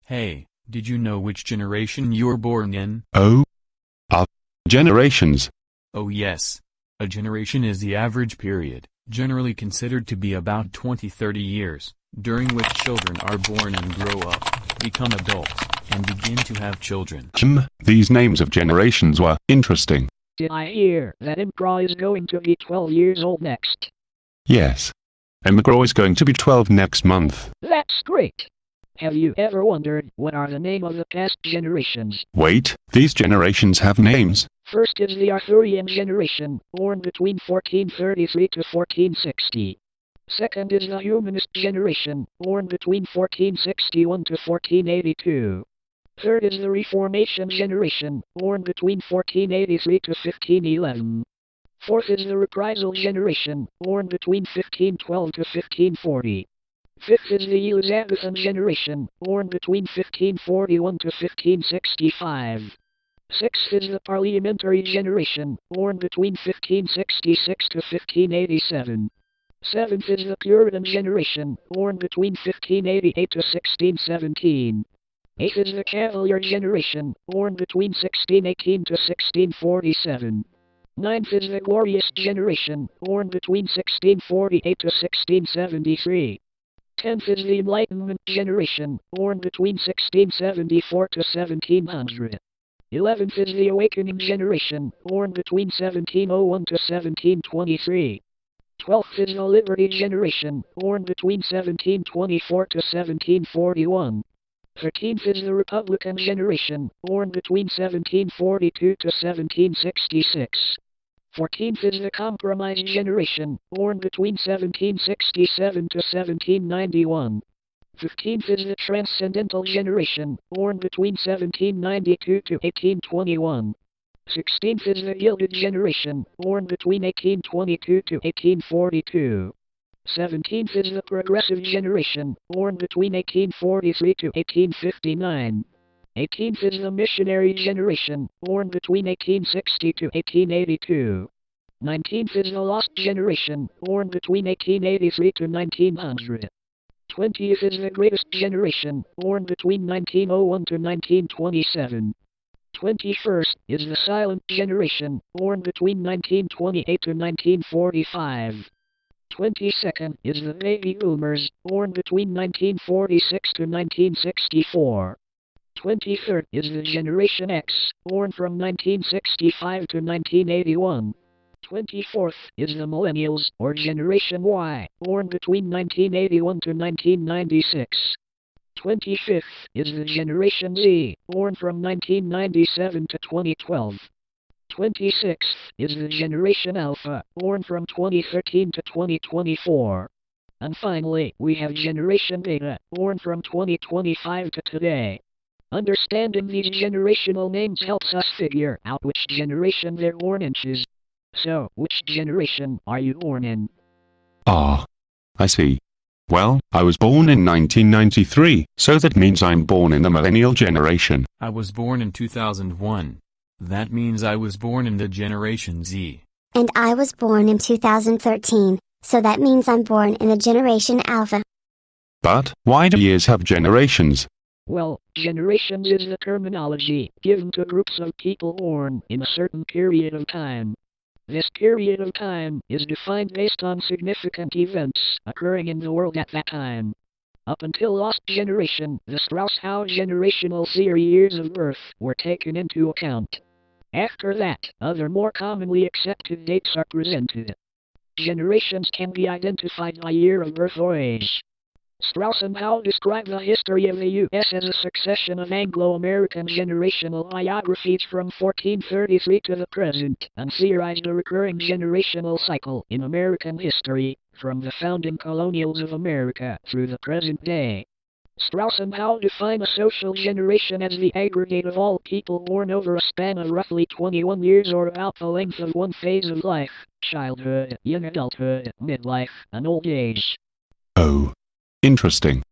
Hey, did you know which generation you're born in? Oh, generations. Oh yes. A generation is the average period, generally considered to be about 20-30 years, during which children are born and grow up, become adults, and begin to have children. These names of generations were interesting. Did I hear that Imcraw is going to be 12 years old next? Yes. And McGraw is going to be 12 next month. That's great. Have you ever wondered what are the name of the past generations? Wait, these generations have names? First is the Arthurian generation, born between 1433 to 1460. Second is the Humanist generation, born between 1461 to 1482. Third is the Reformation generation, born between 1483 to 1511. Fourth is the Reprisal generation, born between 1512 to 1540. Fifth is the Elizabethan generation, born between 1541 to 1565. Sixth is the Parliamentary generation, born between 1566 to 1587. Seventh is the Puritan generation, born between 1588 to 1617. Eighth is the Cavalier generation, born between 1618 to 1647. Ninth is the Glorious generation, born between 1648 to 1673. 10th is the Enlightenment generation, born between 1674 to 1700. 11th is the Awakening generation, born between 1701 to 1723. 12th is the Liberty generation, born between 1724 to 1741. 13th is the Republican generation, born between 1742 to 1766. 14th is the Compromise generation, born between 1767 to 1791. 15th is the Transcendental generation, born between 1792 to 1821. 16th is the Gilded generation, born between 1822 to 1842. 17th is the Progressive generation, born between 1843 to 1859. 18th is the Missionary generation, born between 1860 to 1882. 19th is the Lost generation, born between 1883 to 1900. 20th is the Greatest generation, born between 1901 to 1927. 21st is the Silent generation, born between 1928 to 1945. 22nd is the Baby Boomers, born between 1946 to 1964. 23rd is the Generation X, born from 1965 to 1981. 24th is the Millennials, or Generation Y, born between 1981 to 1996. 25th is the Generation Z, born from 1997 to 2012. 26th is the Generation Alpha, born from 2013 to 2024. And finally, we have Generation Beta, born from 2025 to today. Understanding these generational names helps us figure out which generation they're born in. So, which generation are you born in? Ah, I see. Well, I was born in 1993, so that means I'm born in the millennial generation. I was born in 2001. That means I was born in the Generation Z. And I was born in 2013, so that means I'm born in the Generation Alpha. But, why do years have generations? Well, generations is the terminology given to groups of people born in a certain period of time. This period of time is defined based on significant events occurring in the world at that time. Up until Lost Generation, the Strauss-Howe generational theory years of birth were taken into account. After that, other more commonly accepted dates are presented. Generations can be identified by year of birth or age. Strauss and Howe describe the history of the U.S. as a succession of Anglo-American generational biographies from 1433 to the present, and theorized a recurring generational cycle in American history, from the founding colonials of America through the present day. Strauss and Howe define a social generation as the aggregate of all people born over a span of roughly 21 years, or about the length of one phase of life: childhood, young adulthood, midlife, and old age. Oh. Interesting.